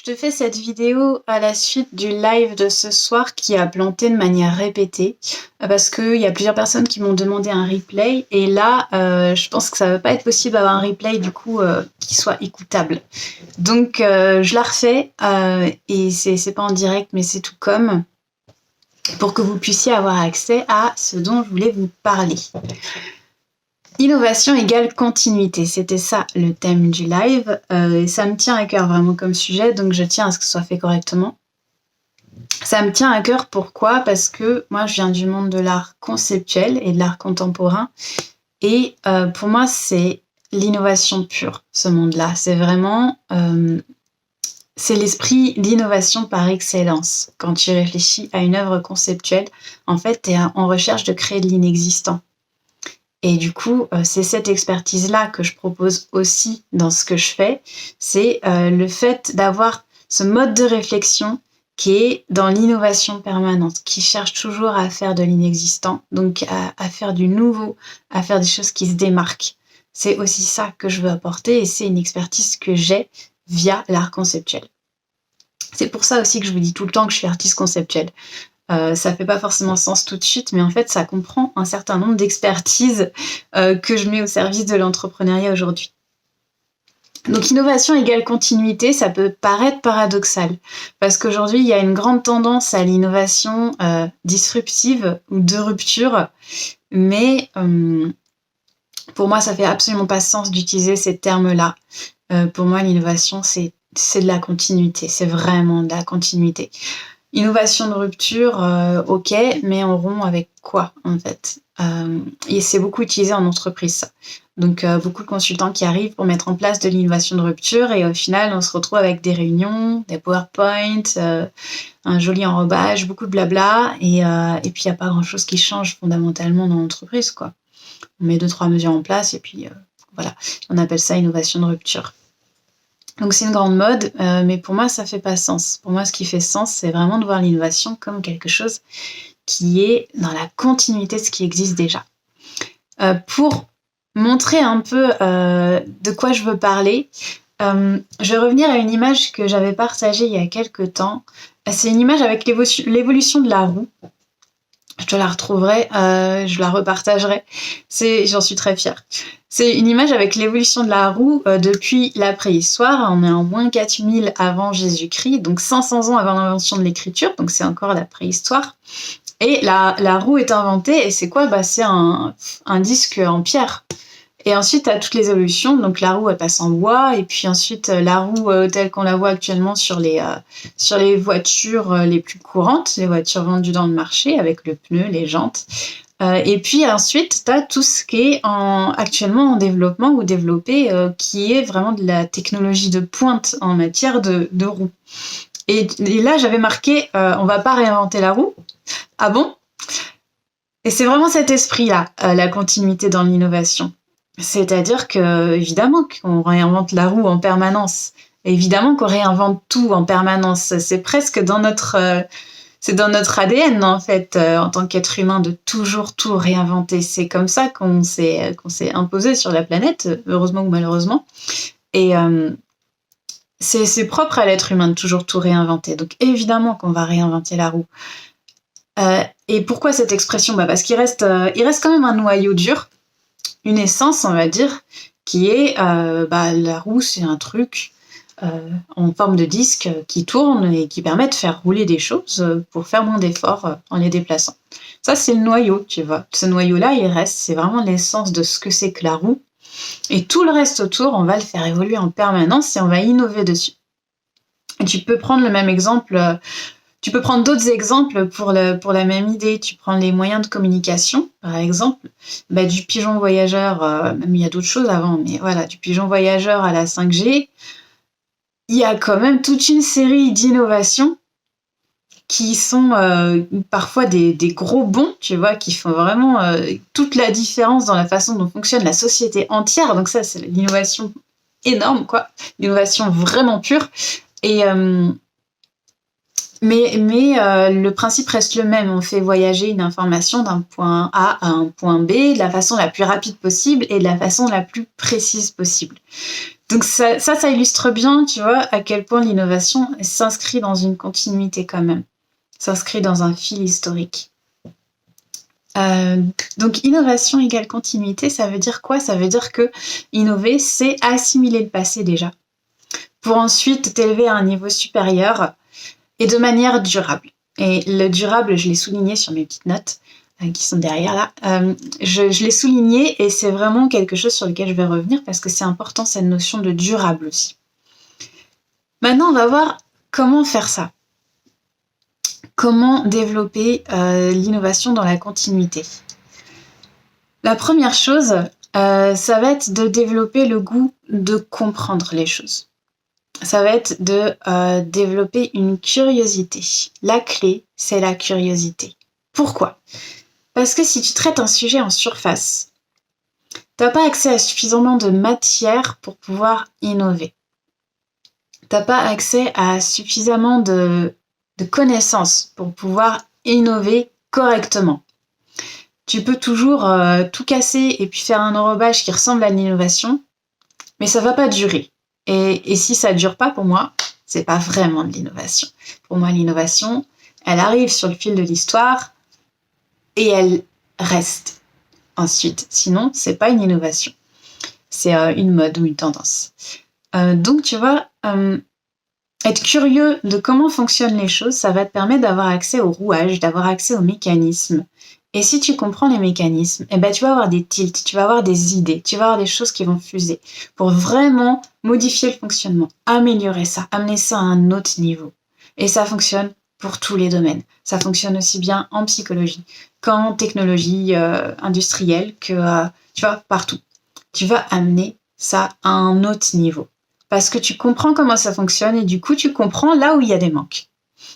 te fais cette vidéo à la suite du live de ce soir qui a planté de manière répétée parce qu'il y a plusieurs personnes qui m'ont demandé un replay et là, je pense que ça va pas être possible d'avoir un replay du coup qui soit écoutable. Donc je la refais et c'est pas en direct mais c'est tout comme pour que vous puissiez avoir accès à ce dont je voulais vous parler. Innovation égale continuité, c'était ça le thème du live. Ça me tient à cœur vraiment comme sujet, donc je tiens à ce que ce soit fait correctement. Ça me tient à cœur pourquoi ? Parce que moi je viens du monde de l'art conceptuel et de l'art contemporain et pour moi c'est l'innovation pure, ce monde-là. C'est vraiment... c'est l'esprit d'innovation par excellence. Quand tu réfléchis à une œuvre conceptuelle, en fait tu es en recherche de créer de l'inexistant. Et du coup, c'est cette expertise-là que je propose aussi dans ce que je fais. C'est le fait d'avoir ce mode de réflexion qui est dans l'innovation permanente, qui cherche toujours à faire de l'inexistant, donc à faire du nouveau, à faire des choses qui se démarquent. C'est aussi ça que je veux apporter et c'est une expertise que j'ai via l'art conceptuel. C'est pour ça aussi que je vous dis tout le temps que je suis artiste conceptuelle. Ça fait pas forcément sens tout de suite, mais en fait, ça comprend un certain nombre d'expertises que je mets au service de l'entrepreneuriat aujourd'hui. Donc, innovation égale continuité, ça peut paraître paradoxal, parce qu'aujourd'hui, il y a une grande tendance à l'innovation disruptive ou de rupture, mais pour moi, ça fait absolument pas sens d'utiliser ces termes-là. Pour moi, l'innovation, c'est de la continuité, c'est vraiment de la continuité. Innovation de rupture, ok, mais on rompt avec quoi en fait et c'est beaucoup utilisé en entreprise ça. Donc beaucoup de consultants qui arrivent pour mettre en place de l'innovation de rupture et au final on se retrouve avec des réunions, des PowerPoint, un joli enrobage, beaucoup de blabla et puis il n'y a pas grand chose qui change fondamentalement dans l'entreprise quoi. On met 2-3 mesures en place et puis voilà, on appelle ça innovation de rupture. Donc c'est une grande mode, mais pour moi ça fait pas sens. Pour moi ce qui fait sens c'est vraiment de voir l'innovation comme quelque chose qui est dans la continuité de ce qui existe déjà. Pour montrer un peu de quoi je veux parler, je vais revenir à une image que j'avais partagée il y a quelques temps. C'est une image avec l'évolution de la roue. Je te la retrouverai, je la repartagerai. J'en suis très fière. C'est une image avec l'évolution de la roue depuis la préhistoire. On est en moins 4000 avant Jésus-Christ, donc 500 ans avant l'invention de l'écriture, donc c'est encore la préhistoire. Et la roue est inventée, et c'est quoi ? C'est un disque en pierre. Et ensuite, tu as toutes les évolutions. Donc, la roue, elle passe en bois. Et puis ensuite, la roue telle qu'on la voit actuellement sur les voitures les plus courantes, les voitures vendues dans le marché, avec le pneu, les jantes. Et puis ensuite, tu as tout ce qui est actuellement en développement ou développé, qui est vraiment de la technologie de pointe en matière de roue. Et là, j'avais marqué, on va pas réinventer la roue. Ah bon ? Et c'est vraiment cet esprit-là, la continuité dans l'innovation. C'est-à-dire que, évidemment, qu'on réinvente la roue en permanence. Évidemment qu'on réinvente tout en permanence. C'est presque dans notre ADN, en fait, en tant qu'être humain, de toujours tout réinventer. C'est comme ça qu'on s'est imposé sur la planète, heureusement ou malheureusement. Et c'est propre à l'être humain de toujours tout réinventer. Donc, évidemment qu'on va réinventer la roue. Et pourquoi cette expression ? Parce qu'il reste quand même un noyau dur, une essence, on va dire, qui est la roue, c'est un truc en forme de disque qui tourne et qui permet de faire rouler des choses pour faire moins d'efforts en les déplaçant. Ça, c'est le noyau, tu vois. Ce noyau-là, il reste, c'est vraiment l'essence de ce que c'est que la roue. Et tout le reste autour, on va le faire évoluer en permanence et on va innover dessus. Et tu peux prendre le même exemple... Tu peux prendre d'autres exemples pour la même idée. Tu prends les moyens de communication, par exemple, du pigeon voyageur, même il y a d'autres choses avant, mais voilà, du pigeon voyageur à la 5G, il y a quand même toute une série d'innovations qui sont parfois des gros bonds, tu vois, qui font vraiment toute la différence dans la façon dont fonctionne la société entière. Donc ça, c'est l'innovation énorme, quoi, l'innovation vraiment pure. le principe reste le même. On fait voyager une information d'un point A à un point B de la façon la plus rapide possible et de la façon la plus précise possible. Donc ça illustre bien, tu vois, à quel point l'innovation s'inscrit dans une continuité quand même, s'inscrit dans un fil historique. Donc innovation égale continuité, ça veut dire quoi ? Ça veut dire que innover, c'est assimiler le passé déjà, pour ensuite t'élever à un niveau supérieur et de manière durable. Et le durable, je l'ai souligné sur mes petites notes qui sont derrière là. Je l'ai souligné et c'est vraiment quelque chose sur lequel je vais revenir parce que c'est important cette notion de durable aussi. Maintenant, on va voir comment faire ça. Comment développer l'innovation dans la continuité. La première chose, ça va être de développer le goût de comprendre les choses. Ça va être de développer une curiosité. La clé, c'est la curiosité. Pourquoi ? Parce que si tu traites un sujet en surface, tu n'as pas accès à suffisamment de matière pour pouvoir innover. Tu n'as pas accès à suffisamment de connaissances pour pouvoir innover correctement. Tu peux toujours tout casser et puis faire un enrobage qui ressemble à l'innovation, mais ça ne va pas durer. Et si ça dure pas, pour moi, c'est pas vraiment de l'innovation. Pour moi, l'innovation, elle arrive sur le fil de l'histoire et elle reste ensuite. Sinon, c'est pas une innovation. C'est une mode ou une tendance. Donc, tu vois, être curieux de comment fonctionnent les choses, ça va te permettre d'avoir accès au rouage, d'avoir accès aux mécanismes. Et si tu comprends les mécanismes, eh ben, tu vas avoir des tilts, tu vas avoir des idées, tu vas avoir des choses qui vont fuser pour vraiment modifier le fonctionnement, améliorer ça, amener ça à un autre niveau. Et ça fonctionne pour tous les domaines. Ça fonctionne aussi bien en psychologie qu'en technologie industrielle, que tu vois, partout. Tu vas amener ça à un autre niveau. Parce que tu comprends comment ça fonctionne et du coup, tu comprends là où il y a des manques.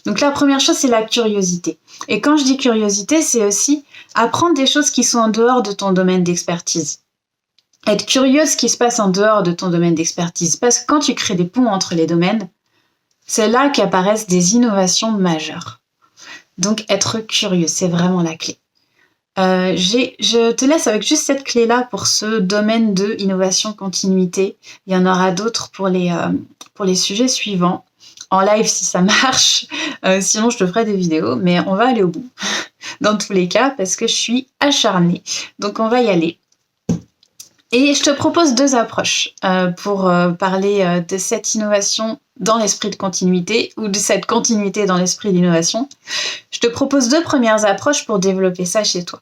Donc la première chose, c'est la curiosité. Et quand je dis curiosité, c'est aussi apprendre des choses qui sont en dehors de ton domaine d'expertise. Être curieux de ce qui se passe en dehors de ton domaine d'expertise. Parce que quand tu crées des ponts entre les domaines, c'est là qu'apparaissent des innovations majeures. Donc être curieux, c'est vraiment la clé. Je te laisse avec juste cette clé-là pour ce domaine de innovation continuité. Il y en aura d'autres pour les sujets suivants. En live si ça marche, sinon je te ferai des vidéos, mais on va aller au bout, dans tous les cas, parce que je suis acharnée. Donc on va y aller. Et je te propose 2 approches pour parler de cette innovation dans l'esprit de continuité, ou de cette continuité dans l'esprit d'innovation. Je te propose 2 premières approches pour développer ça chez toi.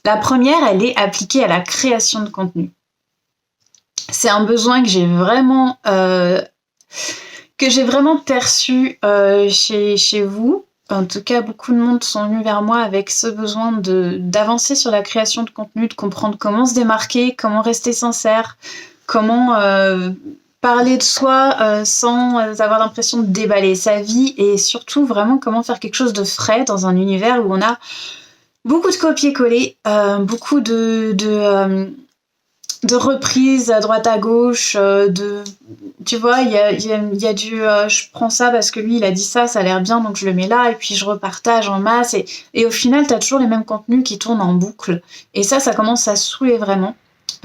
La première, elle est appliquée à la création de contenu. C'est un besoin que j'ai vraiment perçu chez vous. En tout cas, beaucoup de monde sont venus vers moi avec ce besoin d'avancer sur la création de contenu, de comprendre comment se démarquer, comment rester sincère, comment parler de soi sans avoir l'impression de déballer sa vie et surtout vraiment comment faire quelque chose de frais dans un univers où on a beaucoup de copier-coller, beaucoup de reprises à droite à gauche, tu vois, il y a du je prends ça parce que lui il a dit ça, ça a l'air bien donc je le mets là et puis je repartage en masse et au final t'as toujours les mêmes contenus qui tournent en boucle et ça commence à saouler vraiment.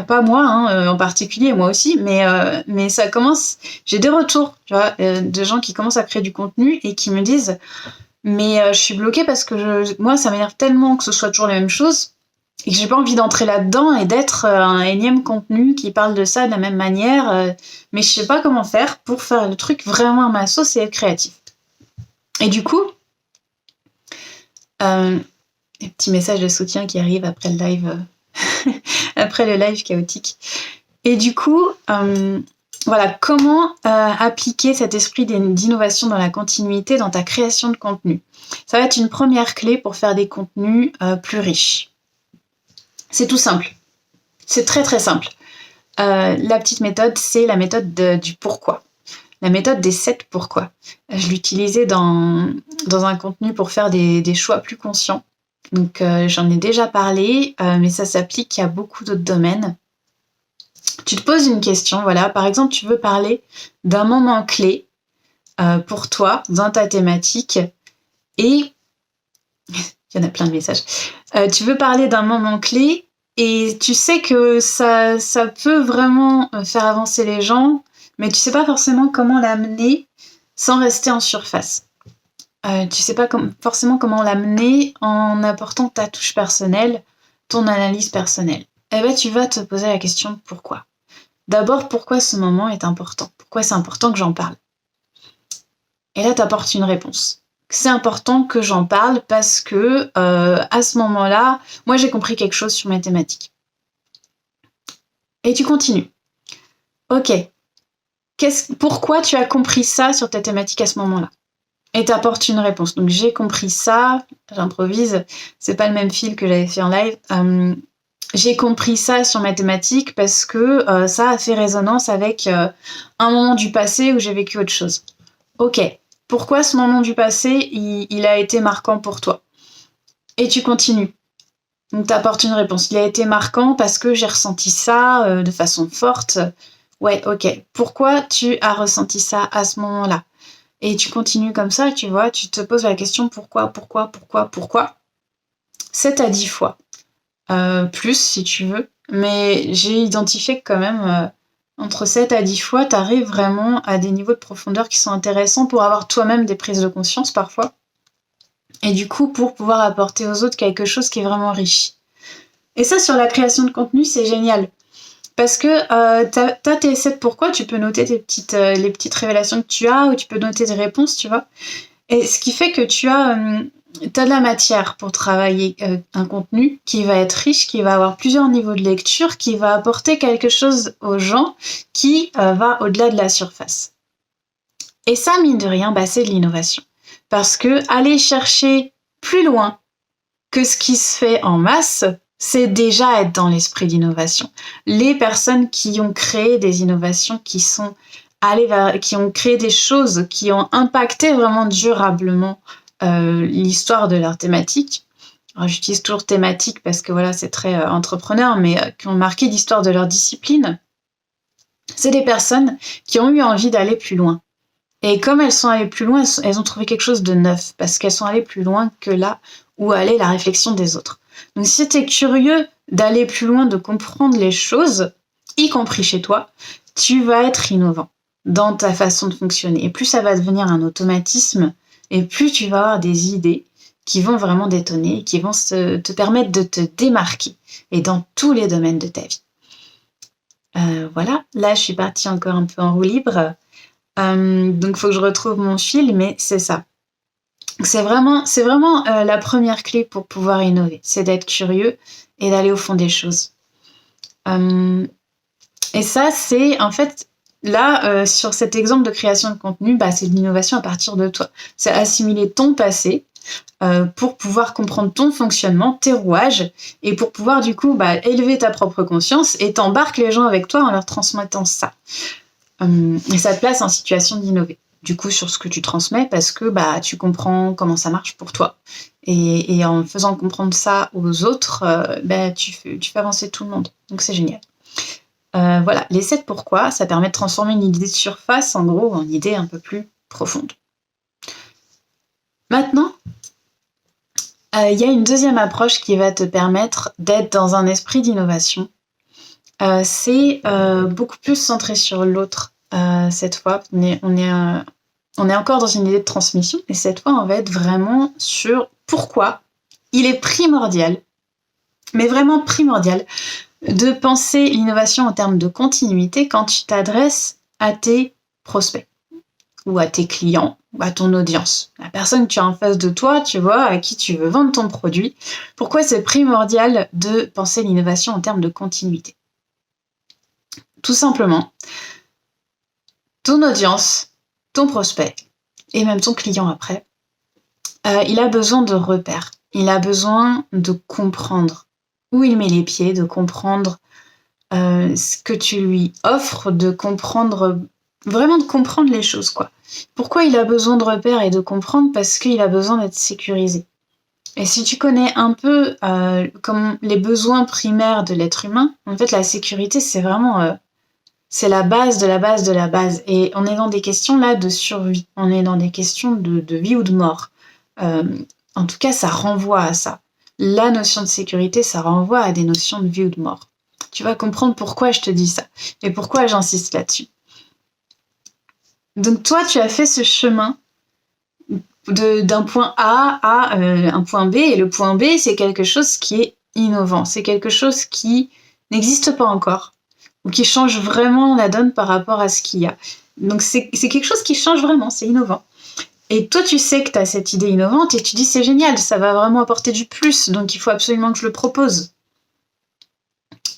Pas moi en particulier, moi aussi, mais ça commence. J'ai des retours, tu vois, de gens qui commencent à créer du contenu et qui me disent mais je suis bloquée parce que moi ça m'énerve tellement que ce soit toujours les mêmes choses et que j'ai pas envie d'entrer là-dedans et d'être un énième contenu qui parle de ça de la même manière, mais je sais pas comment faire pour faire le truc vraiment à ma sauce et être créatif. Et du coup, petit message de soutien qui arrive après le live, après le live chaotique. Et du coup, voilà, comment appliquer cet esprit d'innovation dans la continuité dans ta création de contenu. Ça va être une première clé pour faire des contenus plus riches. C'est tout simple. C'est très très simple. La petite méthode, c'est la méthode du pourquoi. La méthode des 7 pourquoi. Je l'utilisais dans un contenu pour faire des choix plus conscients. Donc j'en ai déjà parlé, mais ça s'applique à beaucoup d'autres domaines. Tu te poses une question, voilà. Par exemple, tu veux parler d'un moment clé pour toi dans ta thématique. Et il y en a plein de messages. Tu veux parler d'un moment clé et tu sais que ça peut vraiment faire avancer les gens, mais tu sais pas forcément comment l'amener sans rester en surface. Tu sais pas forcément comment l'amener en apportant ta touche personnelle, ton analyse personnelle. Eh ben, tu vas te poser la question pourquoi. D'abord, pourquoi ce moment est important? Pourquoi c'est important que j'en parle? Et là, tu apportes une réponse. C'est important que j'en parle parce que à ce moment-là, moi j'ai compris quelque chose sur mes thématiques. Et tu continues. Ok. Pourquoi tu as compris ça sur ta thématique à ce moment-là? Et t'apportes une réponse. Donc j'ai compris ça, j'improvise, c'est pas le même fil que j'avais fait en live. J'ai compris ça sur ma thématique parce que ça a fait résonance avec un moment du passé où j'ai vécu autre chose. Ok. Pourquoi ce moment du passé, il a été marquant pour toi? Et tu continues. Donc tu apportes une réponse. Il a été marquant parce que j'ai ressenti ça de façon forte. Ouais, ok. Pourquoi tu as ressenti ça à ce moment-là? Et tu continues comme ça, tu vois, tu te poses la question pourquoi? 7 à 10 fois. Plus si tu veux. Mais j'ai identifié que quand même entre 7 à 10 fois, tu arrives vraiment à des niveaux de profondeur qui sont intéressants pour avoir toi-même des prises de conscience parfois. Et du coup, pour pouvoir apporter aux autres quelque chose qui est vraiment riche. Et ça, sur la création de contenu, c'est génial. Parce que t'as tes 7 pourquoi, tu peux noter les petites révélations que tu as, ou tu peux noter des réponses, tu vois. Et ce qui fait que tu as de la matière pour travailler un contenu qui va être riche, qui va avoir plusieurs niveaux de lecture, qui va apporter quelque chose aux gens qui va au-delà de la surface. Et ça, mine de rien, c'est de l'innovation. Parce que aller chercher plus loin que ce qui se fait en masse, c'est déjà être dans l'esprit d'innovation. Les personnes qui ont créé des innovations, qui ont créé des choses, qui ont impacté vraiment durablement l'histoire de leur thématique. Alors, j'utilise toujours thématique parce que voilà, c'est très entrepreneur, mais qui ont marqué l'histoire de leur discipline. C'est des personnes qui ont eu envie d'aller plus loin. Et comme elles sont allées plus loin, elles ont trouvé quelque chose de neuf, parce qu'elles sont allées plus loin que là où allait la réflexion des autres. Donc si tu es curieux d'aller plus loin, de comprendre les choses, y compris chez toi, tu vas être innovant dans ta façon de fonctionner. Et plus ça va devenir un automatisme, et plus tu vas avoir des idées qui vont vraiment détonner, qui vont te permettre de te démarquer, et dans tous les domaines de ta vie. Voilà, là je suis partie encore un peu en roue libre. Donc il faut que je retrouve mon fil, mais c'est ça. C'est vraiment la première clé pour pouvoir innover, c'est d'être curieux et d'aller au fond des choses. Et ça, c'est en fait, là, sur cet exemple de création de contenu, c'est de l'innovation à partir de toi. C'est assimiler ton passé pour pouvoir comprendre ton fonctionnement, tes rouages, et pour pouvoir du coup élever ta propre conscience et t'embarques les gens avec toi en leur transmettant ça. Et ça te place en situation d'innover, du coup, sur ce que tu transmets, parce que tu comprends comment ça marche pour toi. Et en faisant comprendre ça aux autres, tu fais avancer tout le monde. Donc c'est génial. Voilà, les 7 pourquoi, ça permet de transformer une idée de surface, en gros, en idée un peu plus profonde. Maintenant, il y a une deuxième approche qui va te permettre d'être dans un esprit d'innovation. C'est beaucoup plus centré sur l'autre cette fois. On est encore dans une idée de transmission, et cette fois, on va être vraiment sur pourquoi il est primordial, mais vraiment primordial, de penser l'innovation en termes de continuité quand tu t'adresses à tes prospects ou à tes clients ou à ton audience. La personne que tu as en face de toi, tu vois, à qui tu veux vendre ton produit. Pourquoi c'est primordial de penser l'innovation en termes de continuité? Tout simplement, ton audience, ton prospect, et même ton client après, il a besoin de repères. Il a besoin de comprendre où il met les pieds, de comprendre ce que tu lui offres, de comprendre les choses, quoi. Pourquoi il a besoin de repères et de comprendre? Parce qu'il a besoin d'être sécurisé. Et si tu connais un peu comme les besoins primaires de l'être humain, en fait, la sécurité, c'est vraiment C'est la base de la base de la base. Et on est dans des questions là de survie. On est dans des questions de vie ou de mort. En tout cas, ça renvoie à ça. La notion de sécurité, ça renvoie à des notions de vie ou de mort. Tu vas comprendre pourquoi je te dis ça et pourquoi j'insiste là-dessus. Donc toi, tu as fait ce chemin d'un point A à un point B, et le point B, c'est quelque chose qui est innovant. C'est quelque chose qui n'existe pas encore, ou qui change vraiment la donne par rapport à ce qu'il y a. Donc c'est quelque chose qui change vraiment, c'est innovant. Et toi, tu sais que tu as cette idée innovante et tu dis c'est génial, ça va vraiment apporter du plus, donc il faut absolument que je le propose.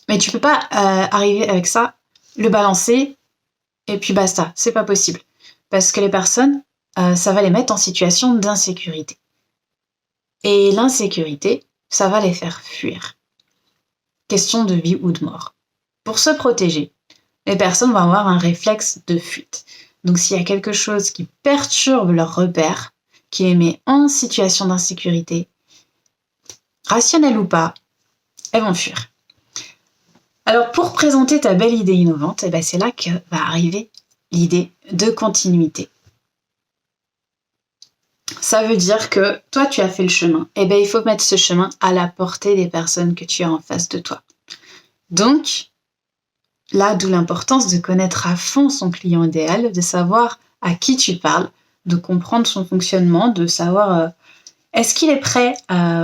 Mais tu peux pas arriver avec ça, le balancer, et puis basta, c'est pas possible. Parce que les personnes, ça va les mettre en situation d'insécurité. Et l'insécurité, ça va les faire fuir. Question de vie ou de mort. Pour se protéger, les personnes vont avoir un réflexe de fuite. Donc s'il y a quelque chose qui perturbe leur repère, qui les met en situation d'insécurité, rationnelle ou pas, elles vont fuir. Alors pour présenter ta belle idée innovante, c'est là que va arriver l'idée de continuité. Ça veut dire que toi, tu as fait le chemin. Il faut mettre ce chemin à la portée des personnes que tu as en face de toi. Donc, là, d'où l'importance de connaître à fond son client idéal, de savoir à qui tu parles, de comprendre son fonctionnement, de savoir est-ce qu'il est prêt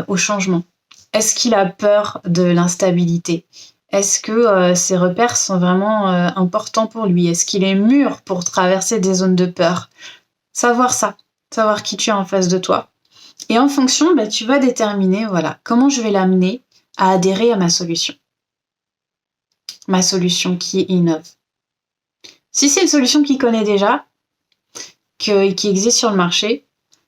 au changement? Est-ce qu'il a peur de l'instabilité? Est-ce que ses repères sont vraiment importants pour lui? Est-ce qu'il est mûr pour traverser des zones de peur? Savoir ça, savoir qui tu as en face de toi. Et en fonction, tu vas déterminer comment je vais l'amener à adhérer à ma solution. Ma solution qui innove. Si c'est une solution qu'il connaît déjà, qui existe sur le marché,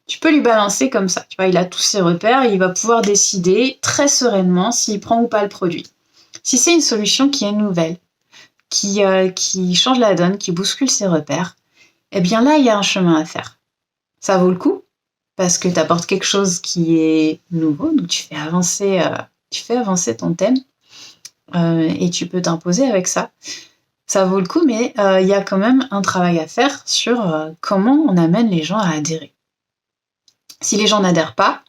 tu peux lui balancer comme ça. Tu vois, il a tous ses repères, il va pouvoir décider très sereinement s'il prend ou pas le produit. Si c'est une solution qui est nouvelle, qui change la donne, qui bouscule ses repères, là, il y a un chemin à faire. Ça vaut le coup, parce que tu apportes quelque chose qui est nouveau, donc tu fais avancer ton thème, et tu peux t'imposer avec ça. Ça vaut le coup, mais il y a quand même un travail à faire sur comment on amène les gens à adhérer. Si les gens n'adhèrent pas,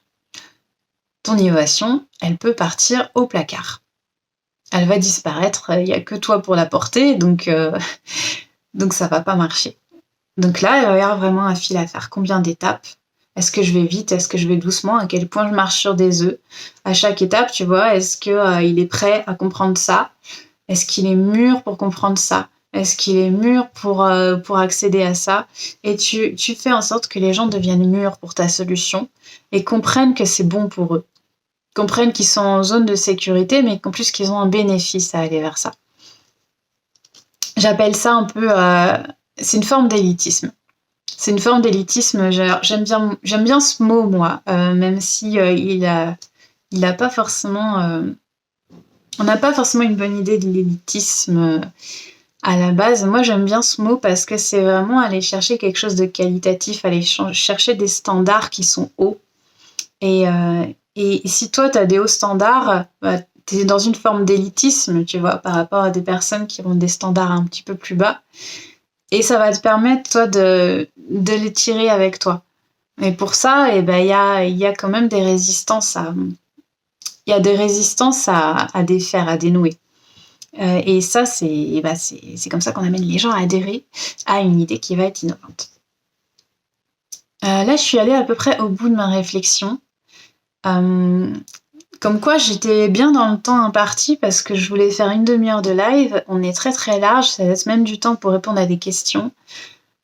ton innovation, elle peut partir au placard. Elle va disparaître, il n'y a que toi pour la porter, donc ça va pas marcher. Donc là, il va y avoir vraiment un fil à faire. Combien d'étapes? Est-ce que je vais vite? Est-ce que je vais doucement? À quel point je marche sur des œufs? À chaque étape, tu vois, est-ce qu'il est prêt à comprendre ça? Est-ce qu'il est mûr pour comprendre ça? Est-ce qu'il est mûr pour accéder à ça? Et tu fais en sorte que les gens deviennent mûrs pour ta solution et comprennent que c'est bon pour eux. Comprennent qu'ils sont en zone de sécurité, mais qu'en plus qu'ils ont un bénéfice à aller vers ça. J'appelle ça un peu... c'est une forme d'élitisme. C'est une forme d'élitisme. J'aime bien ce mot, moi, même si il a pas forcément... on n'a pas forcément une bonne idée de l'élitisme à la base. Moi, j'aime bien ce mot parce que c'est vraiment aller chercher quelque chose de qualitatif, aller chercher des standards qui sont hauts. Et si toi, tu as des hauts standards, tu es dans une forme d'élitisme, tu vois, par rapport à des personnes qui ont des standards un petit peu plus bas. Et ça va te permettre, toi, de les tirer avec toi. Mais pour ça, il y a quand même des résistances à défaire, à dénouer. Et ça, c'est comme ça qu'on amène les gens à adhérer à une idée qui va être innovante. Là, je suis allée à peu près au bout de ma réflexion. Comme quoi, j'étais bien dans le temps imparti parce que je voulais faire une demi-heure de live. On est très très large, ça laisse même du temps pour répondre à des questions.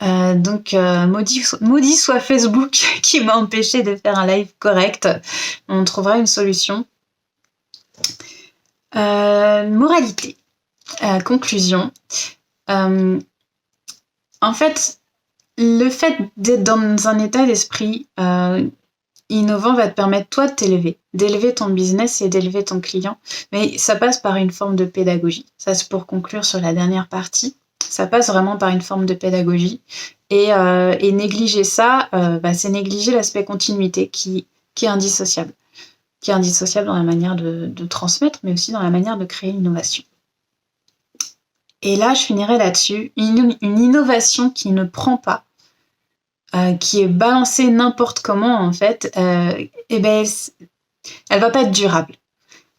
Donc, maudit soit Facebook qui m'a empêché de faire un live correct. On trouvera une solution. Moralité. Conclusion. En fait, le fait d'être dans un état d'esprit innovant va te permettre, toi, de t'élever, d'élever ton business et d'élever ton client. Mais ça passe par une forme de pédagogie. Ça, c'est pour conclure sur la dernière partie. Ça passe vraiment par une forme de pédagogie. Et négliger ça, c'est négliger l'aspect continuité qui est indissociable. Qui est indissociable dans la manière de transmettre, mais aussi dans la manière de créer l'innovation. Et là, je finirai là-dessus. Une innovation qui ne prend pas, qui est balancée n'importe comment, en fait, eh ben, elle va pas être durable.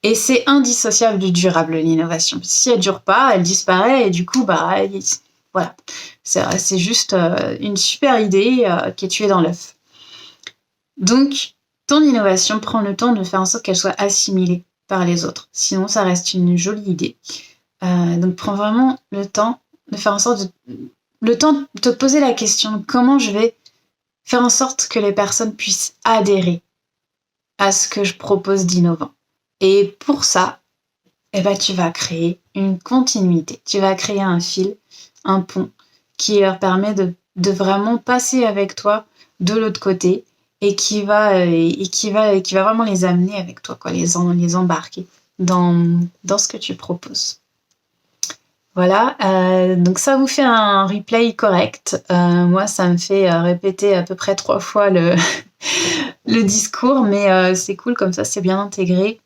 Et c'est indissociable du durable, l'innovation. Si elle dure pas, elle disparaît et du coup, voilà. C'est juste une super idée qui est tuée dans l'œuf. Donc, ton innovation, prends le temps de faire en sorte qu'elle soit assimilée par les autres. Sinon, ça reste une jolie idée. Donc, prends vraiment le temps de faire en sorte le temps de te poser la question, comment je vais faire en sorte que les personnes puissent adhérer à ce que je propose d'innovant. Et pour ça, tu vas créer une continuité. Tu vas créer un fil, un pont qui leur permet de vraiment passer avec toi de l'autre côté et qui va vraiment les amener avec toi, quoi, les embarquer dans ce que tu proposes. Voilà, donc ça vous fait un replay correct. Moi, ça me fait répéter à peu près 3 fois le discours, mais c'est cool, comme ça, c'est bien intégré.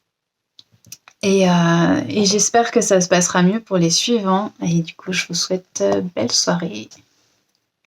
Et j'espère que ça se passera mieux pour les suivants. Et du coup, je vous souhaite belle soirée.